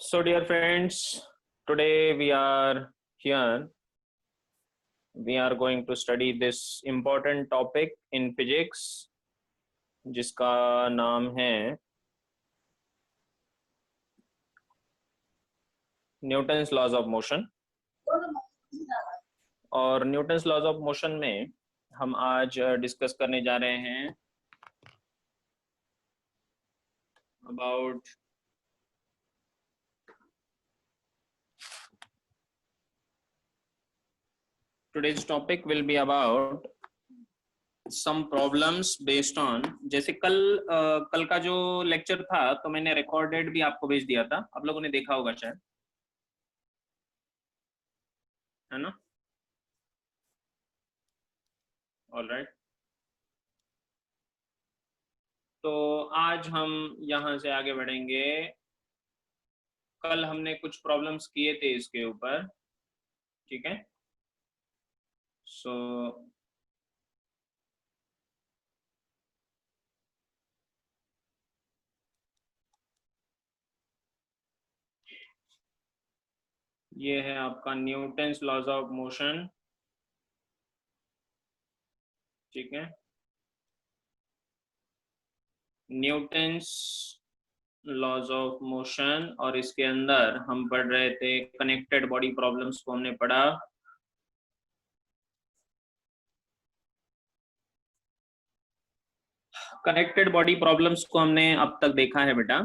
So, dear friends, today we are here. We are going to study this important topic in physics, जिसका नाम है Newton's laws of motion. और Newton's laws of motion में हम आज discuss करने जा रहे हैं about today's topic will be about some problems based on, जैसे कल का जो लेक्चर था तो मैंने रिकॉर्डेड भी आपको भेज दिया था, आप लोगों ने देखा होगा शायद, है ना? ऑलराइट, तो आज हम यहाँ से आगे बढ़ेंगे। कल हमने कुछ प्रॉब्लम्स किए थे इसके ऊपर, ठीक है? सो ये है आपका न्यूटन्स लॉज ऑफ मोशन, ठीक है? न्यूटन्स लॉज ऑफ मोशन, और इसके अंदर हम पढ़ रहे थे कनेक्टेड बॉडी प्रॉब्लम्स को हमने पढ़ा। कनेक्टेड बॉडी प्रॉब्लम्स को हमने अब तक देखा है बेटा,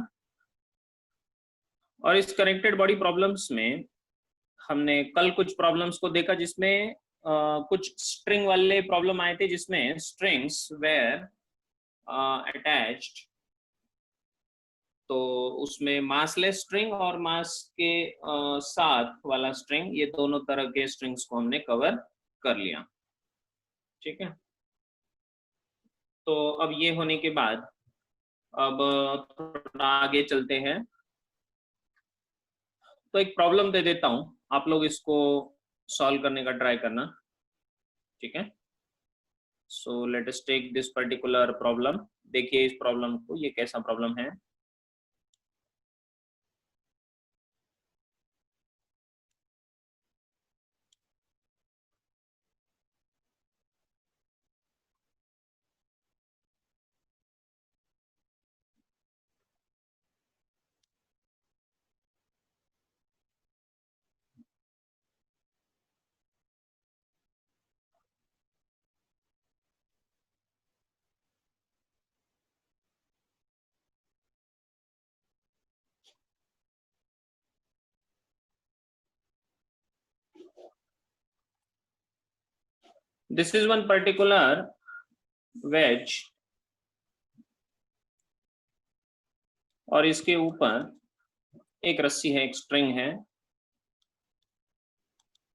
और इस कनेक्टेड बॉडी प्रॉब्लम्स में हमने कल कुछ प्रॉब्लम्स को देखा जिसमें कुछ स्ट्रिंग वाले प्रॉब्लम आए थे, जिसमें स्ट्रिंग्स वेयर अटैच्ड, तो उसमें मासलेस स्ट्रिंग और मास के साथ वाला स्ट्रिंग, ये दोनों तरह के स्ट्रिंग्स को हमने कवर कर लिया, ठीक है? तो अब ये होने के बाद अब थोड़ा आगे चलते हैं। तो एक प्रॉब्लम दे देता हूं, आप लोग इसको सॉल्व करने का ट्राई करना, ठीक है? So let us take this particular problem. देखिए इस प्रॉब्लम को, ये कैसा प्रॉब्लम है। This is one particular wedge, और इसके ऊपर एक रस्सी है, एक स्ट्रिंग है,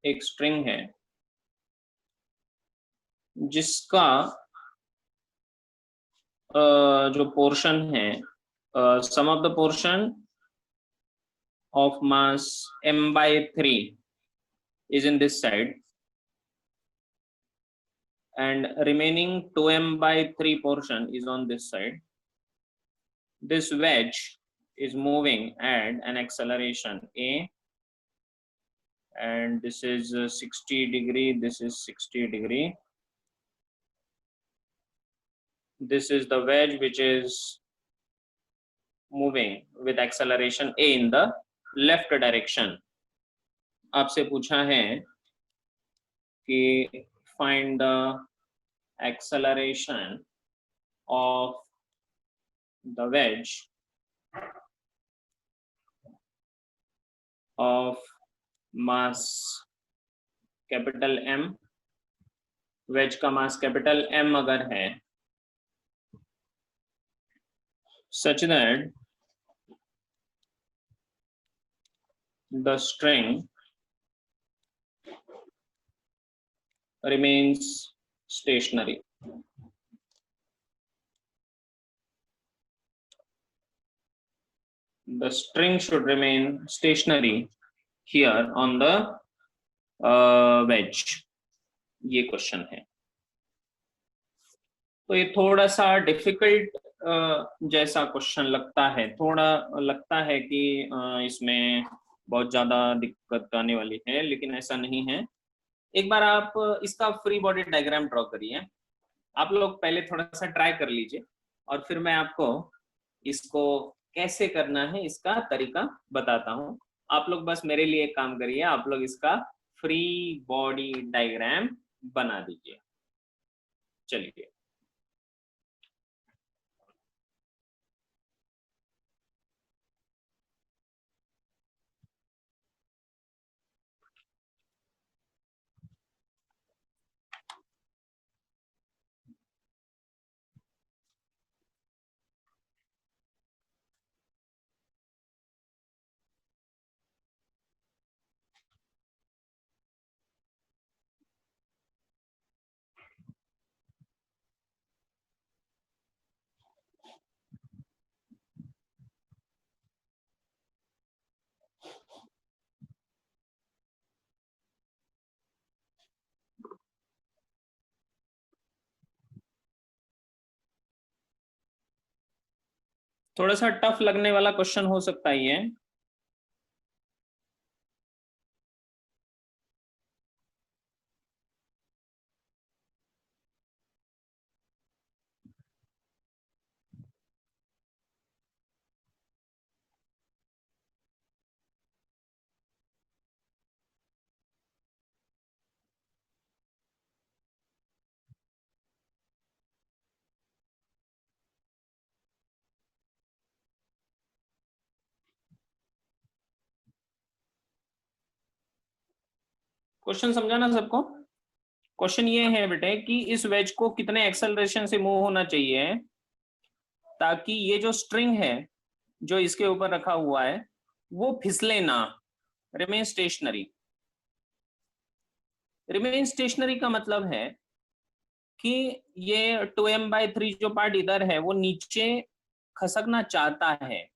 एक स्ट्रिंग है जिसका जो पोर्शन है, sum of the portion of mass m/3 is in this side, and remaining 2m/3 portion is on this side. This wedge is moving at an acceleration a, and this is 60 degree, this is 60 degree. This is the wedge which is moving with acceleration a in the left direction. आपसे पूछा है कि find the acceleration of the wedge of mass capital M. wedge का mass capital M अगर है, such that the string remains stationary. The string should remain stationary here on the wedge. ये question है। तो ये थोड़ा सा डिफिकल्ट जैसा क्वेश्चन लगता है, थोड़ा लगता है कि इसमें बहुत ज्यादा दिक्कत आने वाली है, लेकिन ऐसा नहीं है। एक बार आप इसका फ्री बॉडी डायग्राम ड्रॉ करिए। आप लोग पहले थोड़ा सा ट्राई कर लीजिए और फिर मैं आपको इसको कैसे करना है इसका तरीका बताता हूँ। आप लोग बस मेरे लिए एक काम करिए, आप लोग इसका फ्री बॉडी डायग्राम बना दीजिए। चलिए, थोड़ा सा टफ लगने वाला क्वेश्चन हो सकता है ये। क्वेश्चन समझाना सबको। क्वेश्चन ये है बेटे कि इस वेज को कितने एक्सेलरेशन से मूव होना चाहिए ताकि ये जो स्ट्रिंग है जो इसके ऊपर रखा हुआ है वो फिसले ना, रिमेन स्टेशनरी। रिमेन स्टेशनरी का मतलब है कि ये 2m/3 जो पार्ट इधर है वो नीचे खसकना चाहता है,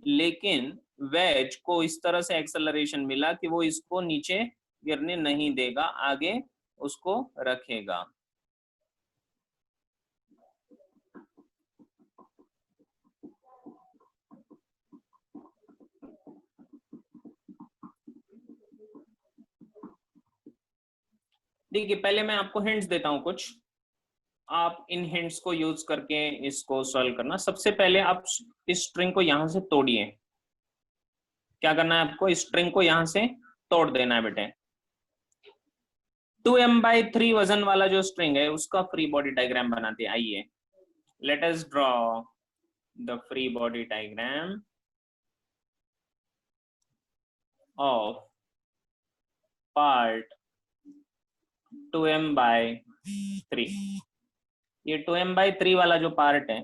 लेकिन वेज को इस तरह से एक्सेलरेशन मिला कि वो इसको नीचे गिरने नहीं देगा, आगे उसको रखेगा। देखिए, पहले मैं आपको हिंट्स देता हूं कुछ, आप इन हिंट्स को यूज करके इसको सॉल्व करना। सबसे पहले आप इस स्ट्रिंग को यहां से तोड़िए। क्या करना है आपको? इस स्ट्रिंग को यहां से तोड़ देना है बेटे। 2m/3 वजन वाला जो स्ट्रिंग है उसका फ्री बॉडी डायग्राम बनाते हैं। आइए, late us draw the free body diagram of part 2m/3। ये 2m/3 वाला जो पार्ट है,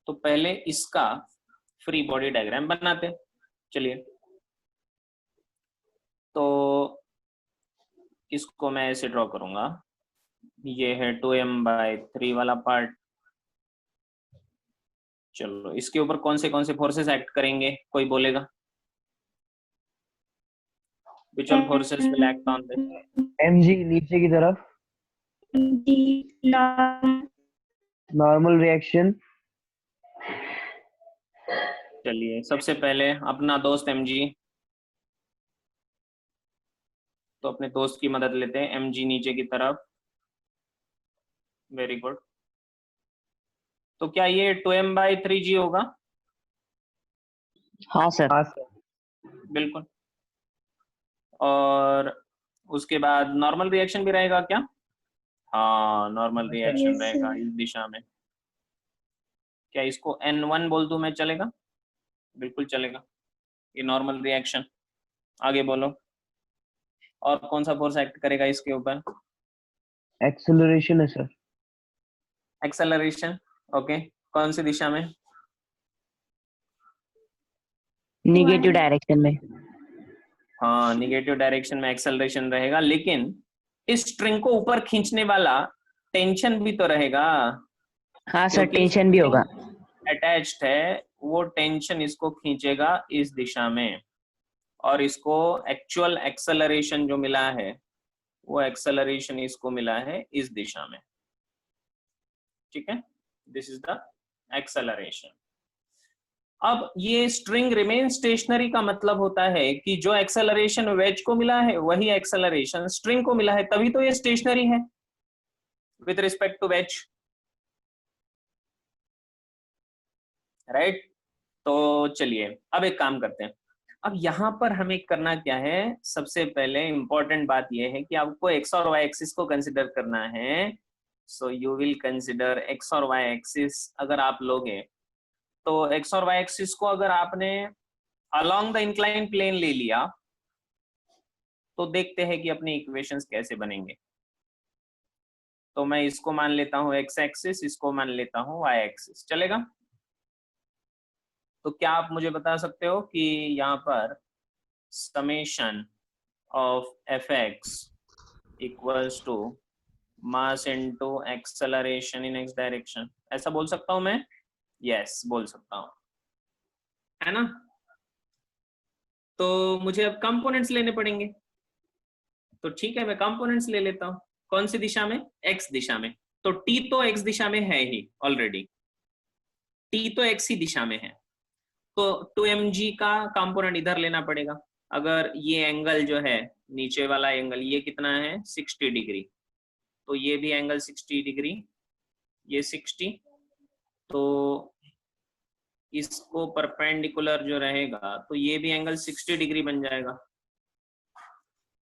तो पहले इसका फ्री बॉडी डायग्राम बनाते हैं। चलिए, तो इसको मैं ऐसे ड्रॉ करूंगा। ये है 2m/3 वाला पार्ट। चलो, इसके ऊपर कौन से फोर्सेस एक्ट करेंगे, कोई बोलेगा? Which all forces will act on this? mg नीचे की तरफ, नॉर्मल रिएक्शन। चलिए, सबसे पहले अपना दोस्त mg, तो अपने दोस्त की मदद लेते हैं। mg नीचे की तरफ, वेरी गुड। तो क्या ये 2m/3g होगा? हाँ सर। हाँ सर। बिल्कुल। और उसके बाद नॉर्मल रिएक्शन भी रहेगा क्या? हाँ, नॉर्मल रिएक्शन रहेगा इस दिशा में। क्या इसको n1 बोल दूं मैं, चलेगा? बिल्कुल चलेगा, ये नॉर्मल रिएक्शन। आगे बोलो, और कौन सा फोर्स एक्ट करेगा इसके ऊपर? एक्सेलरेशन है सर। Acceleration, okay. कौन सी दिशा में? निगेटिव डायरेक्शन में। हाँ, निगेटिव डायरेक्शन में एक्सेलरेशन रहेगा, लेकिन इस स्ट्रिंग को ऊपर खींचने वाला टेंशन भी तो रहेगा। हाँ सर, टेंशन भी होगा। अटैच्ड है, वो टेंशन इसको खींचेगा इस दिशा में, और इसको एक्चुअल एक्सेलरेशन जो मिला है वो एक्सेलरेशन इसको मिला है इस दिशा में। ठीक है, दिस इज द एक्सेलरेशन। अब ये स्ट्रिंग रिमेन स्टेशनरी का मतलब होता है कि जो एक्सेलरेशन वेज को मिला है वही एक्सेलरेशन स्ट्रिंग को मिला है, तभी तो ये स्टेशनरी है with respect to wedge, right. तो चलिए अब एक काम करते हैं। अब यहाँ पर हमें करना क्या है, सबसे पहले इंपॉर्टेंट बात यह है कि आपको एक्स और वाई एक्सिस को कंसिडर करना है। So you will consider x और वाई एक्सिस। अगर आप लोगे तो एक्स और वाई एक्सिस को अगर आपने अलोंग द इंक्लाइन प्लेन ले लिया तो देखते हैं कि अपने इक्वेशंस कैसे बनेंगे। तो मैं इसको मान लेता हूं एक्स एक्सिस, इसको मान लेता हूं वाई एक्सिस, चलेगा। तो क्या आप मुझे बता सकते हो कि यहाँ पर summation of F x equals to mass into acceleration in x direction, ऐसा बोल सकता हूं मैं? यस, बोल सकता हूं, है ना। तो मुझे अब कंपोनेंट्स लेने पड़ेंगे, तो ठीक है मैं कंपोनेंट्स ले लेता हूं। कौन सी दिशा में? एक्स दिशा में। तो टी तो एक्स दिशा में है ही ऑलरेडी, टी तो एक्स ही दिशा में है, तो 2mg का कंपोनेंट इधर लेना पड़ेगा। अगर ये एंगल जो है नीचे वाला एंगल ये कितना है 60 डिग्री, तो ये भी एंगल 60 डिग्री, ये 60, तो इसको परपेंडिकुलर जो रहेगा तो ये भी एंगल 60 डिग्री बन जाएगा।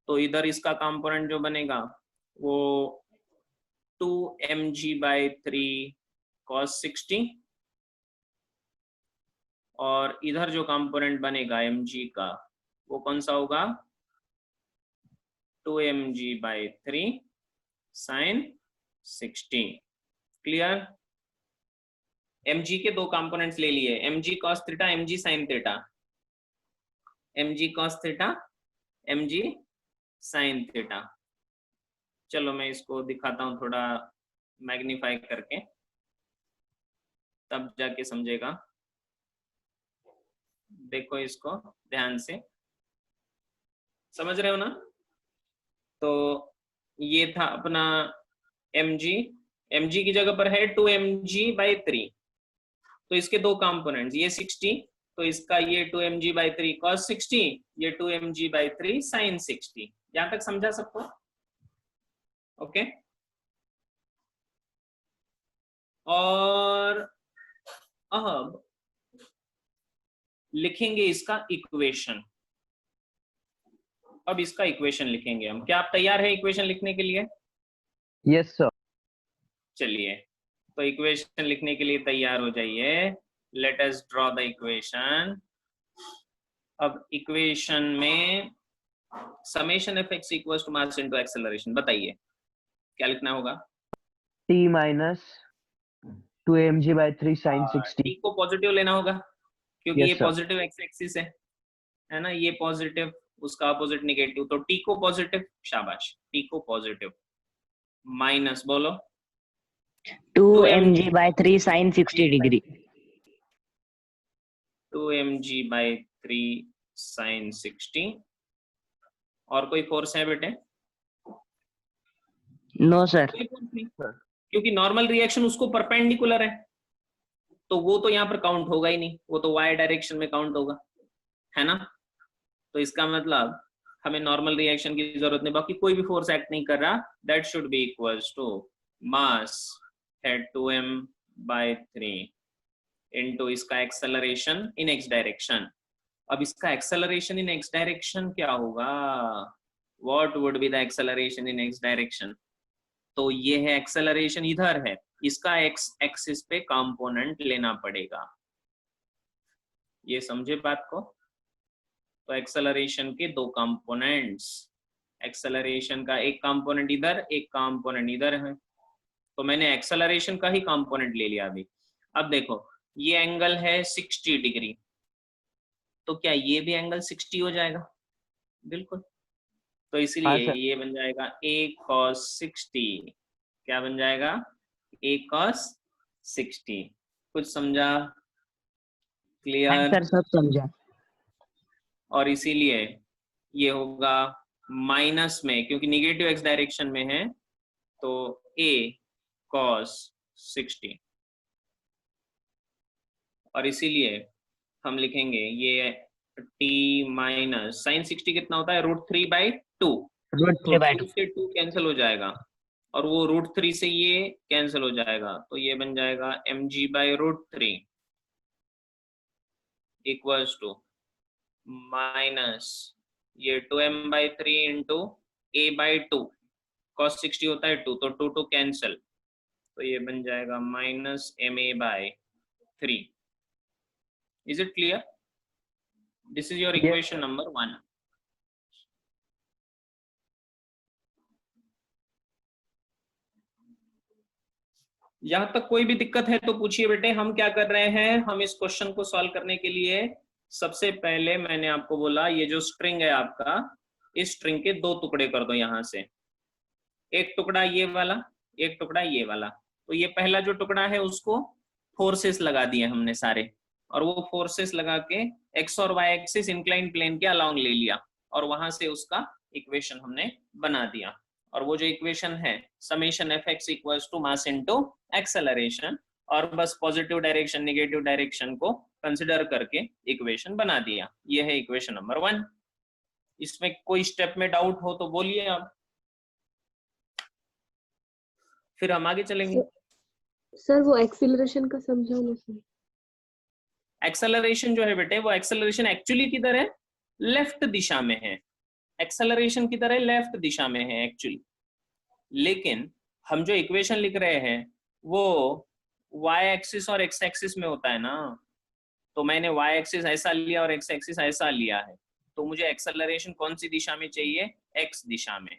तो इधर इसका कंपोनेंट जो बनेगा वो 2mg/3 cos 60, और इधर जो कंपोनेंट बनेगा mg का वो कौन सा होगा 2mg/3 sin 60। क्लियर? mg के दो कंपोनेंट्स ले लिए, mg cos theta, mg sin theta, mg cos theta, mg sin theta. चलो मैं इसको दिखाता हूं थोड़ा मैग्नीफाई करके, तब जाके समझेगा। देखो इसको ध्यान से, समझ रहे हो ना। तो ये था अपना mg, mg की जगह पर है 2mg/3, तो इसके दो कंपोनेंट्स, ये 60, तो इसका ये 2mg/3 cos 60, ये 2mg/3 sin 60। यहां तक समझा सबको? ओके। और अब लिखेंगे इसका इक्वेशन। अब इसका इक्वेशन लिखेंगे हम। क्या आप तैयार है इक्वेशन लिखने के लिए? Yes sir. चलिए तो इक्वेशन लिखने के लिए तैयार हो जाइए। Let us draw the equation. अब इक्वेशन में summation F x equals to mass into acceleration, बताइए क्या लिखना होगा? t minus 2mg/3 sin 60। T को पॉजिटिव लेना होगा क्योंकि Yes, ये sir. पॉजिटिव एक्स एक्सिस है ना, ये पॉजिटिव, उसका अपोजिट निगेटिव, तो टी को पॉजिटिव, शाबाश, टी को पॉजिटिव, माइनस बोलो 2mg/3 sin 60 degree. 2mg/3 sin 60। और कोई फोर्स है बेटे? No sir. कोई फोर्स नहीं, क्योंकि नॉर्मल रिएक्शन उसको परपेंडिकुलर है, तो वो तो यहाँ पर काउंट होगा ही नहीं, वो तो वाई डायरेक्शन में काउंट होगा, है ना। तो इसका मतलब हमें नॉर्मल रिएक्शन की जरूरत नहीं, बाकी कोई भी फोर्स एक्ट नहीं कर रहा, that should be equals to mass at 2m/3 into इसका एक्सेलरेशन इन एक्स डायरेक्शन। अब इसका एक्सेलरेशन इन एक्स डायरेक्शन क्या होगा? What would be the acceleration in x direction? तो ये है एक्सेलरेशन इधर है, इसका एक्स एक्सिस पे कंपोनेंट लेना पड़ेगा। ये समझे बात को? तो एक्सेलरेशन के दो कंपोनेंट्स, एक्सेलरेशन का एक कंपोनेंट इधर, एक कंपोनेंट इधर है, तो मैंने एक्सेलरेशन का ही कंपोनेंट ले लिया अभी। अब देखो ये एंगल है 60 डिग्री, तो क्या ये भी एंगल 60 हो जाएगा? बिल्कुल। तो इसलिए ये बन जाएगा a cos 60। क्या बन जाएगा? a cos 60। कुछ समझा? क्लियर? सर सब समझा। और इसीलिए ये होगा माइनस में, क्योंकि निगेटिव एक्स डायरेक्शन में है, तो a cos 60। और इसीलिए हम लिखेंगे ये t माइनस साइन 60 कितना होता है, √3/2। तो √3/2 2 से 2 कैंसिल हो जाएगा और वो √3 से ये कैंसिल हो जाएगा, तो ये बन जाएगा mg/√3 इक्वल्स टू माइनस ये 2m/3 इंटू a/2। cos 60 होता है 2, तो 2 कैंसिल, तो ये बन जाएगा minus ma/3। Is it clear? This is your Yes, equation number 1। यहां तक कोई भी दिक्कत है तो पूछिए बेटे। हम क्या कर रहे हैं, हम इस क्वेश्चन को सॉल्व करने के लिए सबसे पहले मैंने आपको बोला ये जो स्ट्रिंग है आपका, इस स्ट्रिंग के 2 टुकड़े कर दो यहां से, एक टुकड़ा ये वाला, एक टुकड़ा ये वाला। तो ये पहला जो टुकड़ा है उसको फोर्सेस लगा दिए हमने सारे, और वो फोर्सेस लगा के एक्स और वाई एक्सिस इंक्लाइन प्लेन के अलोंग ले लिया, और वहां से उसका इक्वेशन हमने बना दिया। और वो जो इक्वेशन है summation F x equals to mass into acceleration, और बस पॉजिटिव डायरेक्शन नेगेटिव डायरेक्शन को कंसिडर करके इक्वेशन बना दिया। ये है इक्वेशन नंबर 1। इसमें कोई स्टेप में डाउट हो तो बोलिए आप, फिर हम आगे चलेंगे। सर वो एक्सीलरेशन का समझाना सर। एक्सेलरेशन जो है बेटे, वो एक्सेलरेशन एक्चुअली किधर है, लेफ्ट दिशा में है। एक्सेलरेशन किधर है, लेफ्ट दिशा में है एक्चुअली। लेकिन हम जो इक्वेशन लिख रहे हैं वो y एक्सिस और x एक्सिस में होता है ना, तो मैंने y एक्सिस ऐसा लिया और x एक्सिस ऐसा लिया है, तो मुझे एक्सेलरेशन कौन सी दिशा में चाहिए, x दिशा में।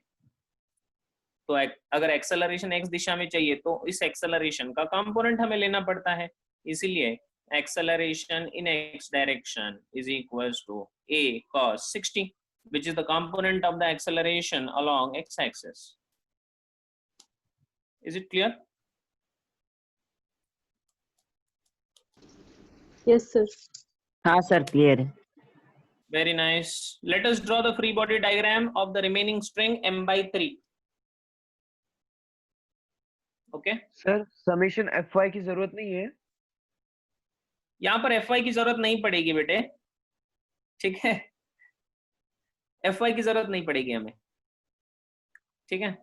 तो अगर एक्सेलरेशन x दिशा में चाहिए तो इस एक्सेलरेशन का कंपोनेंट हमें लेना पड़ता है, इसीलिए acceleration in x direction is equals to a cos 60, which is the component of the acceleration along x-axis. Is it clear? Yes sir. हाँ सर क्लियर है। Very nice. Let us draw the free body diagram of the remaining string m/3. Okay? Sir summation fy की जरूरत नहीं है। यहाँ पर fy की जरूरत नहीं पड़ेगी बेटे, ठीक है, fy की जरूरत नहीं पड़ेगी हमें, ठीक है,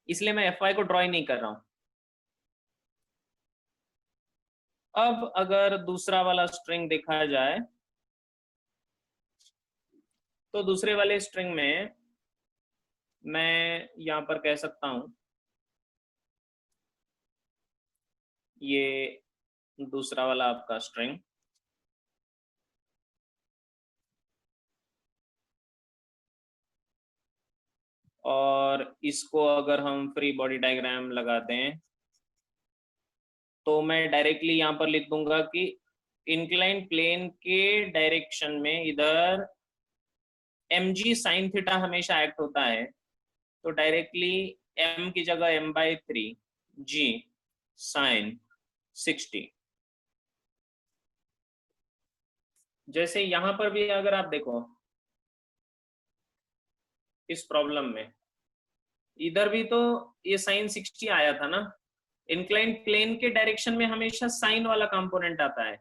इसलिए मैं fy को ड्रॉ ही नहीं कर रहा हूं। अब अगर दूसरा वाला स्ट्रिंग देखा जाए तो दूसरे वाले स्ट्रिंग में मैं यहां पर कह सकता हूं ये दूसरा वाला आपका स्ट्रिंग, और इसको अगर हम फ्री बॉडी डायग्राम लगाते हैं तो मैं डायरेक्टली यहाँ पर लिख दूंगा कि इंक्लाइन प्लेन के डायरेक्शन में इधर mg साइन थीटा हमेशा एक्ट होता है, तो डायरेक्टली m की जगह m/3 g साइन 60। जैसे यहां पर भी अगर आप देखो इस प्रॉब्लम में, इधर भी तो ये साइन 60 आया था ना, इंक्लाइन प्लेन के डायरेक्शन में हमेशा साइन वाला कंपोनेंट आता है,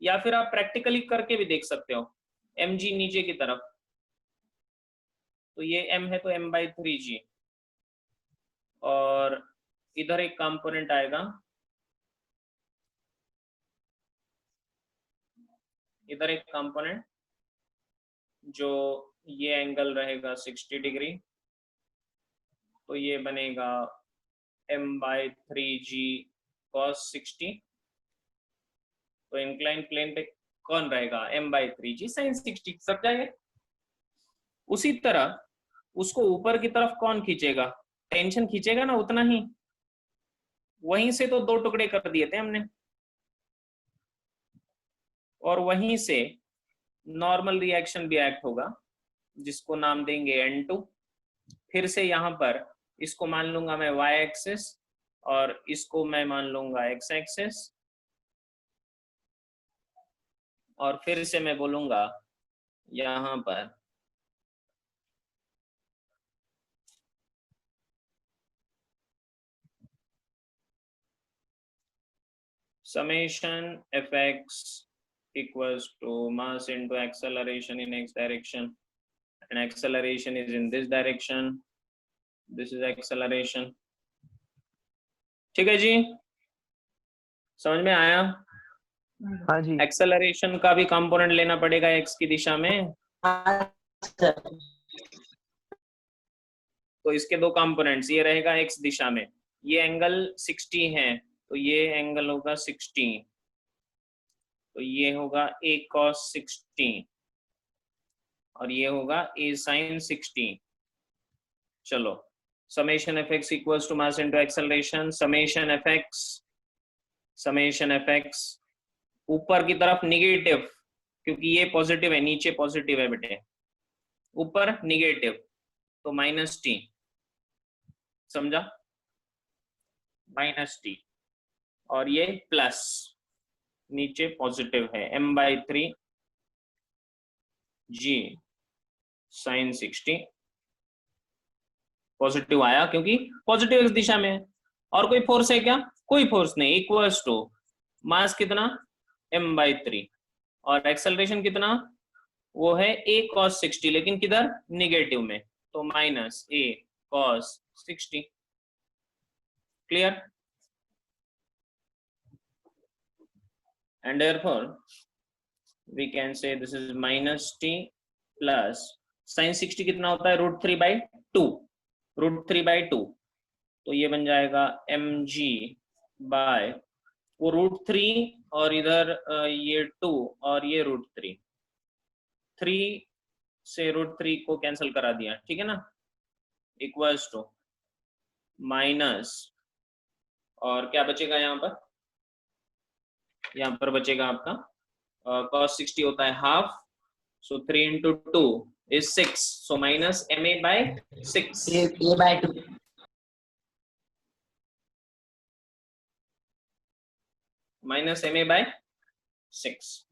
या फिर आप प्रैक्टिकली करके भी देख सकते हो, mg नीचे की तरफ, तो ये m है तो m/3g, और इधर एक कंपोनेंट आएगा, इधर एक कंपोनेंट जो ये एंगल रहेगा 60 डिग्री, तो ये बनेगा m/3g cos 60। तो इंक्लाइन प्लेन पे कौन रहेगा, m/3g sin 60, सब जाएगा। उसी तरह उसको ऊपर की तरफ कौन खींचेगा, टेंशन खींचेगा ना उतना ही, वहीं से तो 2 टुकड़े कर दिए थे हमने, और वहीं से नॉर्मल रिएक्शन भी एक्ट होगा जिसको नाम देंगे N2। फिर से यहाँ पर इसको मान लूंगा मैं y एक्सिस और इसको मैं मान लूंगा x एक्सिस, और फिर से मैं बोलूंगा यहाँ पर summation fx equals to mass into acceleration in x direction, and acceleration is in this direction, this is acceleration. ठीक है जी, समझ में आया? हाँ जी। एक्सेलरेशन का भी कंपोनेंट लेना पड़ेगा x की दिशा में, तो इसके दो कंपोनेंट्स, ये रहेगा x दिशा में, ये एंगल 60 है तो ये एंगल होगा 60, तो ये होगा a cos 60 और ये होगा a sin 60. चलो, summation fx equals to mass into acceleration, summation fx ऊपर की तरफ निगेटिव, क्योंकि ये पॉजिटिव है, नीचे पॉजिटिव है बेटे, ऊपर निगेटिव तो -t, समझा? -t, और ये प्लस, नीचे पॉजिटिव है, m/3 g sin 60. पॉजिटिव आया क्योंकि पॉजिटिव इस दिशा में है। और कोई फोर्स है क्या? कोई फोर्स नहीं, इक्वल्स टू मास कितना, m/3, और एक्सेलरेशन कितना, वो है a cos 60, लेकिन किधर, निगेटिव में, तो -a cos 60. Clear? and therefore we can say this is -t plus sin 60 कितना होता है, √3/2, √3/2, तो ये बन जाएगा mg बाय वो √3 और इधर ये 2 और ये √3, 3 से √3 को कैंसिल करा दिया, ठीक है ना, इक्वल्स टू माइनस, और क्या बचेगा यहाँ पर बचेगा आपका cos 60 होता है half, so 3 into 2 is 6, so minus ma/6, a/2. minus ma/6.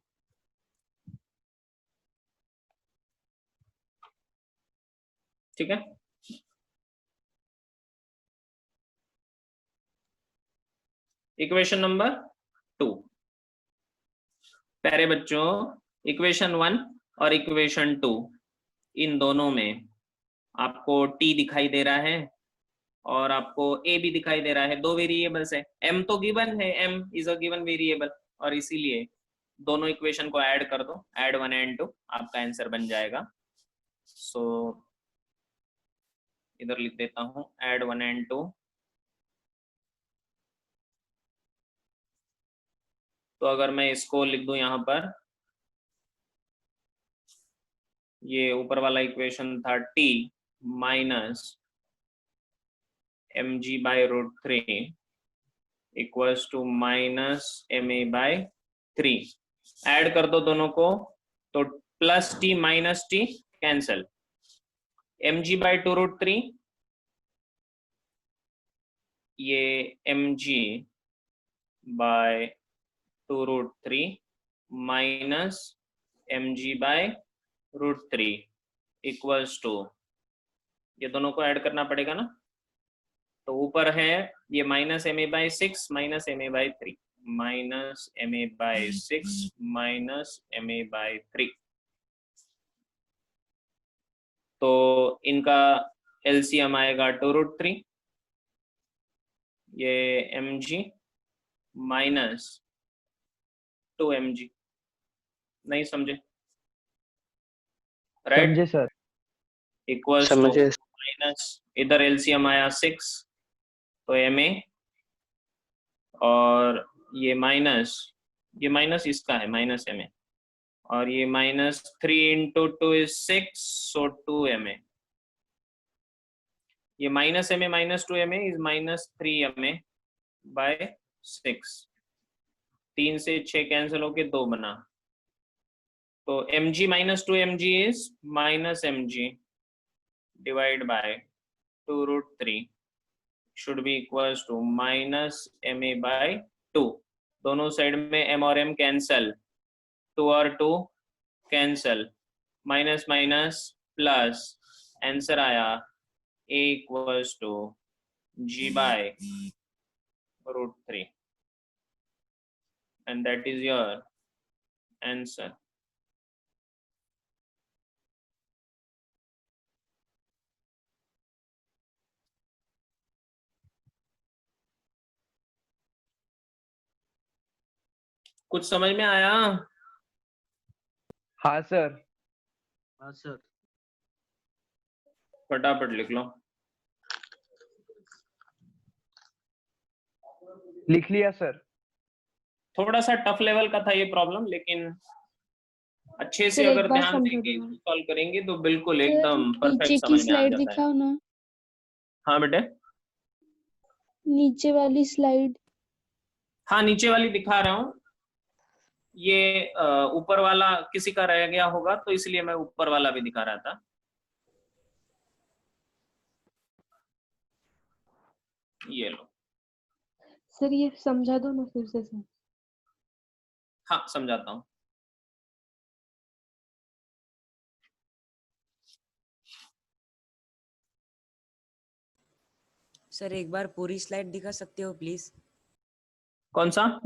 ठीक है, इक्वेशन नंबर 2. प्यारे बच्चों, इक्वेशन 1 और इक्वेशन 2, इन दोनों में आपको t दिखाई दे रहा है और आपको a भी दिखाई दे रहा है, दो वेरिएबल्स है, m तो गिवन है, m is a given variable, और इसीलिए दोनों इक्वेशन को ऐड कर दो, ऐड 1 and 2, आपका आंसर बन जाएगा. सो इधर लिख देता हूं, ऐड 1 and 2. तो अगर मैं इसको लिख दूं यहाँ पर, ये ऊपर वाला इक्वेशन था t minus mg/√3 equals to -ma/3. Add कर दो दोनों को, तो plus t minus t cancel, mg/2√3, ये mg/2√3 minus mg/√3 equals to, ये दोनों को ऐड करना पड़ेगा ना, तो ऊपर है ये -ma/6 minus ma/3, minus ma/6 minus ma/3, तो इनका एलसीएम आएगा 2√3, ये mg माइनस 2mg. नहीं समझे? राइट, समझे सर। इक्वल्स टू माइनस, इधर एलसीएम आया 6, तो ma, और ये माइनस इसका है माइनस ma, और ये -3 into 2 is 6, so 2ma. ये -ma - 2ma is -3ma/6. 3 से 6 कैंसिल होके 2 बना, तो mg - 2mg is -mg divide by 2√3 should be equals to -ma/2. दोनों साइड में m और m कैंसल, 2 और 2 cancel, minus minus plus, answer आया a equals to g/√3. and that is your answer. कुछ समझ में आया? हाँ सर। हाँ सर। फटाफट लिख लो। लिख लिया सर। थोड़ा सा टफ लेवल का था ये प्रॉब्लम, लेकिन अच्छे से सर, एक अगर बार ध्यान समझा देके दो। सॉल्व करेंगे तो बिल्कुल सर, एकदम परफेक्ट नीचे की समझ में आ स्लाइड जाता है। दिखाओ ना, हाँ बेटे। नीचे वाली स्लाइड। हाँ नीचे वाली दिखा रहा हूँ। ये ऊपर वाला किसी का रह गया होगा तो इसलिए मैं ऊपर वाला भी दिखा रहा था। ये लो। सर ये समझा दो ना फिर से सर। हाँ समझाता हूँ। सर एक बार पूरी स्लाइड दिखा सकते हो प्लीज? कौन सा?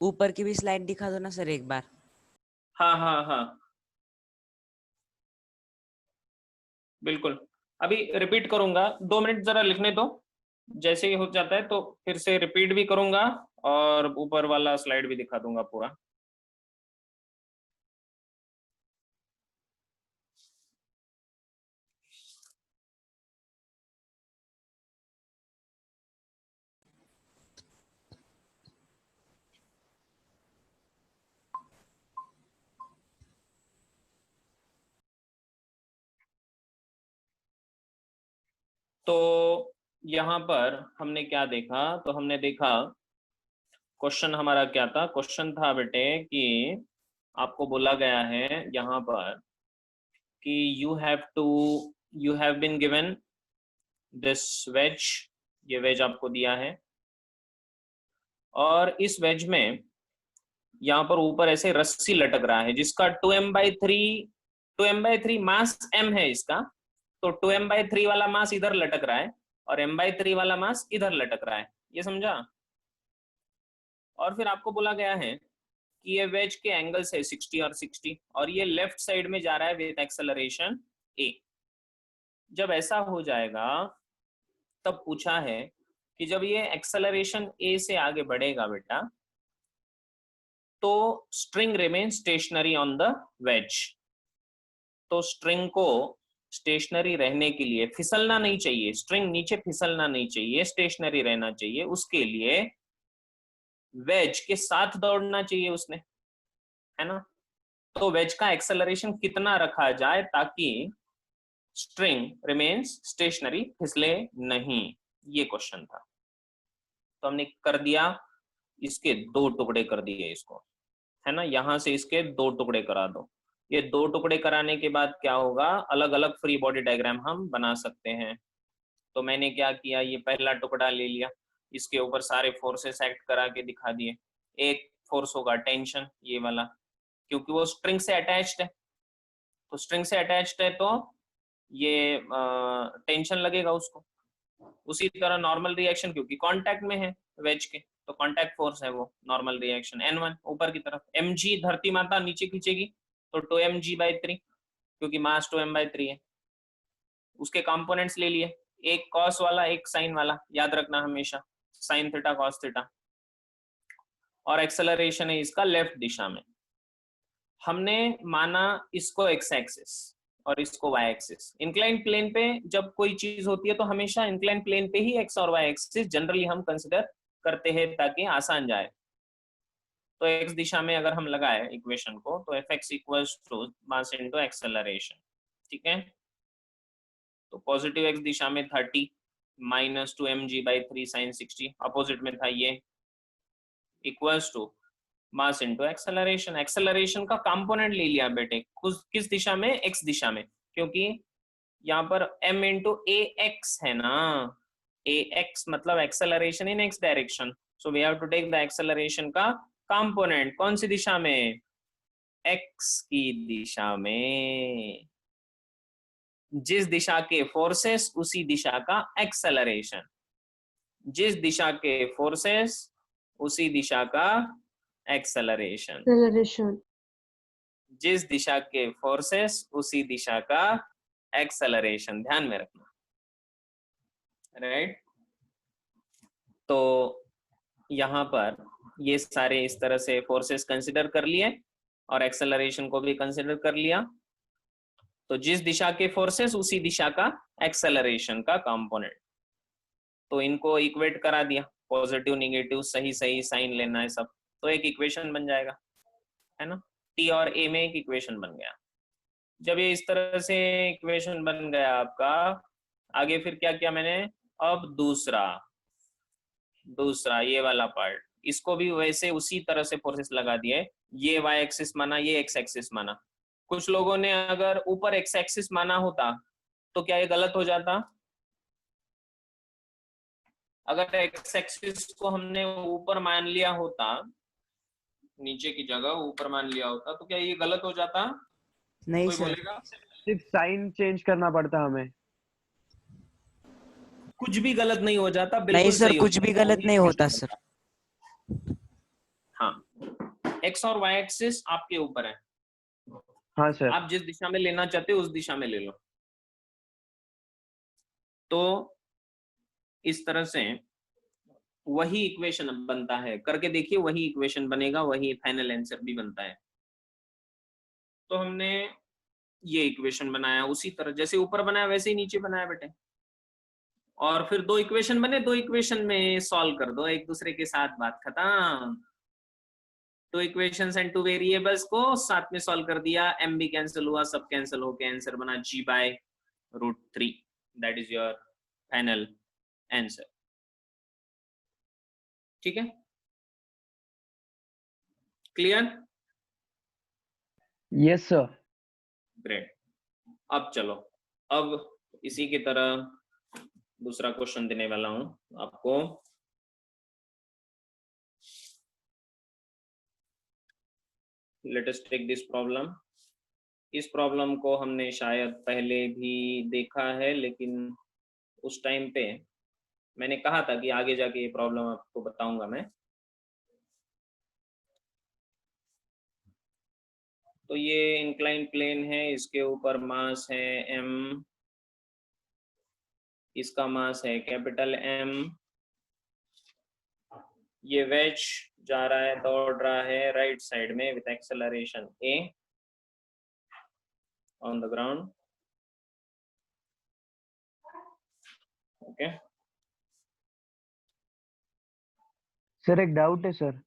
ऊपर की भी स्लाइड दिखा दो ना सर एक बार। हाँ हाँ हाँ बिल्कुल। अभी रिपीट करूंगा, 2 मिनट जरा लिखने दो। जैसे ही हो जाता है तो फिर से रिपीट भी करूंगा और ऊपर वाला स्लाइड भी दिखा दूंगा पूरा। तो यहाँ पर हमने क्या देखा? तो हमने देखा क्वेश्चन हमारा क्या था। क्वेश्चन था बेटे कि आपको बोला गया है यहाँ पर कि you have been given this wedge. ये वेज आपको दिया है और इस वेज में यहाँ पर ऊपर ऐसे रस्सी लटक रहा है जिसका 2m/3 मास m है इसका। तो 2m/3 वाला मास इधर लटक रहा है और m/3 वाला मास इधर लटक रहा है। ये समझा? और फिर आपको बोला गया है कि ये वेज के एंगल्स है 60 और 60 और ये लेफ्ट साइड में जा रहा है विद एक्सेलरेशन a। जब ऐसा हो जाएगा तब पूछा है कि जब ये एक्सेलरेशन a से आगे बढ़ेगा बेटा तो string remain stationery on the ways. तो स्ट्रिंग को स्टेशनरी रहने के लिए फिसलना नहीं चाहिए, स्ट्रिंग नीचे फिसलना नहीं चाहिए, स्टेशनरी रहना चाहिए। उसके लिए वेज के साथ दौड़ना चाहिए उसने, है ना? तो वेज का एक्सेलरेशन कितना रखा जाए ताकि स्ट्रिंग रिमेन्स स्टेशनरी, फिसले नहीं? ये क्वेश्चन था। तो हमने कर दिया, इसके 2 टुकड़े कर दिए इसको, है ना? यहां से इसके 2 टुकड़े करा दो। ये 2 टुकड़े कराने के बाद क्या होगा? अलग अलग फ्री बॉडी डायग्राम हम बना सकते हैं। तो मैंने क्या किया, ये पहला टुकड़ा ले लिया, इसके ऊपर सारे फोर्सेस एक्ट करा के दिखा दिए। एक फोर्स होगा टेंशन, ये वाला, क्योंकि वो स्ट्रिंग से अटैच्ड है। तो स्ट्रिंग से अटैच्ड है तो ये टेंशन लगेगा उसको। उसी तरह नॉर्मल रिएक्शन, क्योंकि कांटेक्ट में है वेज के, तो कांटेक्ट फोर्स है वो नॉर्मल रिएक्शन N1 ऊपर की तरफ। mg धरती माता नीचे खींचेगी तो 2mg/3, क्योंकि मास 2m/3 है। उसके कंपोनेंट्स ले लिए, एक कॉस वाला एक साइन वाला, याद रखना हमेशा, साइन थीटा कॉस थीटा। और एक्सेलरेशन है इसका लेफ्ट दिशा में। हमने माना इसको एक्स एक्सिस और इसको वाई एक्सिस। इंक्लाइन प्लेन पे जब कोई चीज होती है तो हमेशा इंक्लाइन प्लेन पे ही एक्स और वाई एक्सिस जनरली हम कंसिडर करते हैं ताकि आसान जाए। तो एक्स दिशा में अगर हम लगाए इक्वेशन को तो Fx equals to mass into acceleration, ठीक है? तो पॉजिटिव एक्स दिशा में 30 माइनस 2mg/3 sin 60, अपोजिट में था ये, equals to mass into acceleration. Acceleration का कंपोनेंट ले लिया बेटे, किस दिशा में? एक्स दिशा में, क्योंकि यहाँ पर m इंटू ए एक्स है ना। ए एक्स मतलब acceleration in x direction, so we have to take the acceleration का कंपोनेंट। कौन सी दिशा में? एक्स की दिशा में। जिस दिशा के फोर्सेस उसी दिशा का एक्सेलरेशन, जिस दिशा के फोर्सेस उसी दिशा का एक्सेलरेशन। एक्सेलरेशन। जिस दिशा के फोर्सेस उसी दिशा का एक्सेलरेशन, ध्यान में रखना, राइट। तो यहाँ पर ये सारे इस तरह से फोर्सेस कंसिडर कर लिए और एक्सेलरेशन को भी कंसिडर कर लिया। तो जिस दिशा के फोर्सेस उसी दिशा का एक्सेलरेशन का कंपोनेंट, तो इनको इक्वेट करा दिया, पॉजिटिव निगेटिव सही सही साइन लेना है सब, तो एक इक्वेशन बन जाएगा, है ना। टी और ए में एक इक्वेशन बन गया। जब ये इस तरह से इक्वेशन बन गया आपका, आगे फिर क्या किया मैंने, अब दूसरा ये वाला पार्ट, इसको भी वैसे उसी तरह से फोर्सेस लगा दिए। ये वाई एक्सिस माना, ये एक्स एक्सिस माना। कुछ लोगों ने अगर ऊपर एक्स एक्सिस माना होता तो क्या ये गलत हो जाता? अगर एक्स एक्सिस को हमने ऊपर मान लिया होता, नीचे की जगह ऊपर मान लिया होता, तो क्या ये गलत हो जाता? नहीं कोई सर, बोलेगा? सिर्फ साइन चेंज करना पड़ता हमें। कुछ भी गलत नहीं हो जाता, नहीं बिल्कुल सर, सही कुछ भी होता। गलत नहीं होता सर। हाँ, एक्स और वाई एक्सिस आपके ऊपर है, हाँ सर। आप जिस दिशा में लेना चाहते हो उस दिशा में ले लो। तो इस तरह से वही इक्वेशन बनता है, करके देखिए, वही इक्वेशन बनेगा, वही फाइनल आंसर भी बनता है। तो हमने ये इक्वेशन बनाया उसी तरह जैसे ऊपर बनाया वैसे ही नीचे बनाया बेटे, और फिर दो इक्वेशन बने, दो इक्वेशन में सॉल्व कर दो एक दूसरे के साथ, बात खत्म। Two equations and two variables को साथ में सॉल्व कर दिया, एम भी कैंसिल हुआ, सब कैंसिल होके आंसर बना g/√3। That is your final answer. ठीक है, क्लियर? Yes sir. ग्रेट। अब चलो, अब इसी की तरह दूसरा क्वेश्चन देने वाला हूं आपको। Let us take this problem. इस प्रॉब्लम को हमने शायद पहले भी देखा है, लेकिन उस टाइम पे मैंने कहा था कि आगे जाके ये प्रॉब्लम आपको बताऊंगा मैं। तो ये इंक्लाइन प्लेन है, इसके ऊपर मास है m, इसका मास है कैपिटल M। ये वेज जा रहा है, दौड़ रहा है राइट साइड में with acceleration a on the ground. Okay, sir एक डाउट है sir.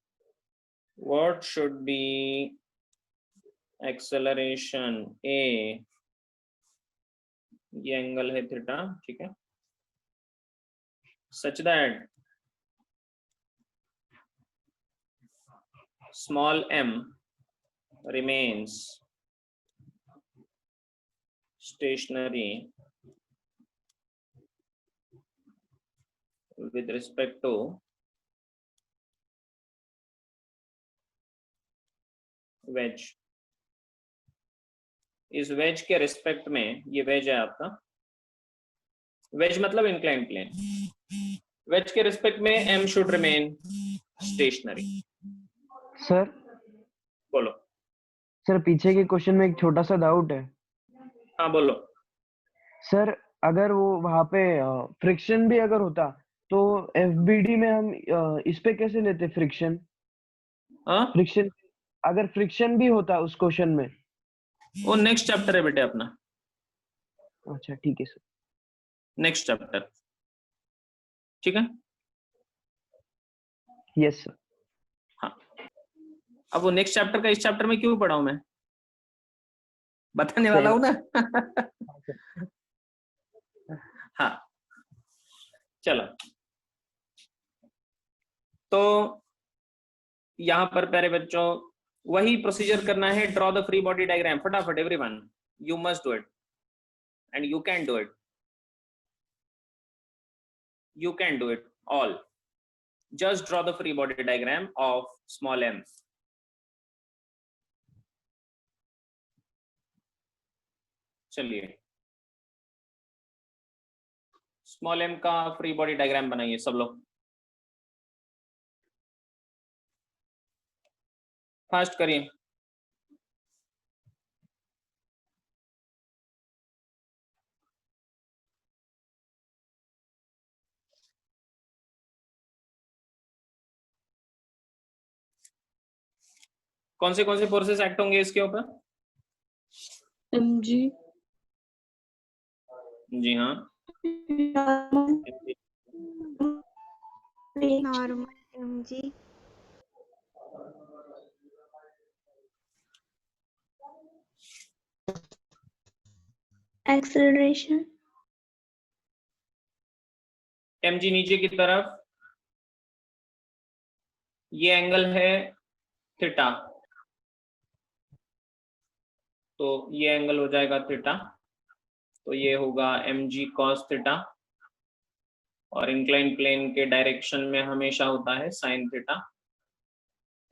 What should be acceleration a, ये एंगल है थीटा, ठीक है, such that small m remains stationary with respect to wedge। इस वेज के रिस्पेक्ट में, ये वेज है आपका, वेज मतलब इंक्लाइन प्लेन, वेज के रिस्पेक्ट में m should remain stationery. Sir बोलो। सर पीछे के क्वेश्चन में एक छोटा सा डाउट है। हाँ बोलो। सर अगर वो वहां पे फ्रिक्शन भी अगर होता तो एफबीडी में हम इस पे कैसे लेते फ्रिक्शन? हाँ, फ्रिक्शन अगर फ्रिक्शन भी होता उस क्वेश्चन में। वो नेक्स्ट चैप्टर है बेटे अपना, अच्छा ठीक है सर। नेक्स्ट चैप्टर, ठीक है। Yes sir. हाँ, अब वो नेक्स्ट चैप्टर का इस चैप्टर में क्यों पढ़ा हूं मैं, बताने वाला हूं ना। हाँ, चलो। तो यहां पर प्यारे बच्चों वही प्रोसीजर करना है, draw the free body diagram, फटाफट everyone, you must do it and you can do it, you can do it all. Just draw the free body diagram of small m। चलिए, स्मॉल m का free body diagram बनाइए सब लोग। Fast करिए। कौन से forces act होंगे इसके ऊपर? mg जी हाँ, नॉर्मल mg एक्सेलरेशन mg नीचे की तरफ, ये एंगल है थीटा, तो ये एंगल हो जाएगा थीटा, तो ये होगा mg cos थीटा, और इंक्लाइन प्लेन के डायरेक्शन में हमेशा होता है sine theta,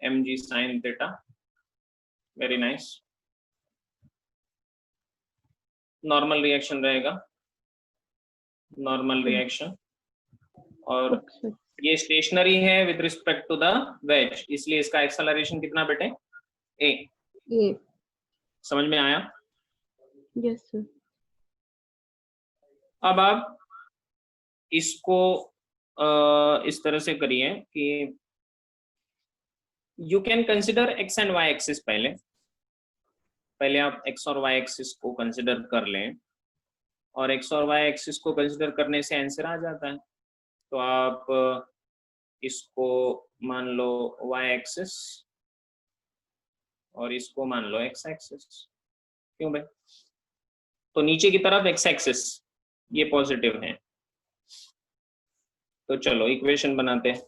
mg sine theta. Very nice. Normal reaction रहेगा, नॉर्मल रिएक्शन, और ये स्टेशनरी है with respect to the wedge, इसलिए इसका एक्सेलरेशन कितना बेटे? a। ये समझ में आया? Yes sir. अब आप इसको इस तरह से करिए कि you can consider x and y axis. पहले आप एक्स और वाई एक्सिस को कंसिडर कर लें, और एक्स और वाई एक्सिस को कंसिडर करने से आंसर आ जाता है। तो आप इसको मान लो वाई एक्सिस और इसको मान लो एक्स एक्सिस। क्यों भाई? तो नीचे की तरफ एक्स एक्सिस ये पॉजिटिव है, तो चलो इक्वेशन बनाते हैं।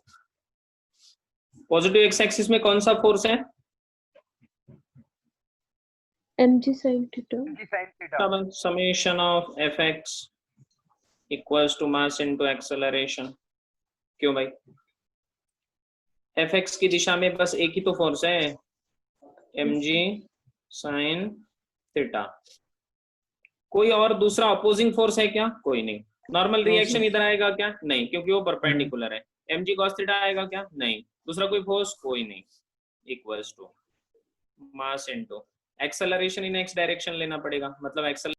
पॉजिटिव एक्स एक्सिस में कौन सा फोर्स है? mg sin theta summation of fx equals to mass into acceleration. क्यों भाई? fx की दिशा में बस एक ही तो फोर्स है, mg sin थीटा। कोई और दूसरा अपोजिंग फोर्स है क्या? कोई नहीं। नॉर्मल रिएक्शन इधर आएगा क्या? नहीं, क्योंकि वो परपेंडिकुलर है। mg cos थीटा आएगा क्या? नहीं। दूसरा कोई फोर्स? कोई नहीं। Equals to mass into acceleration in x direction लेना पड़ेगा, मतलब एक्सेलरेशन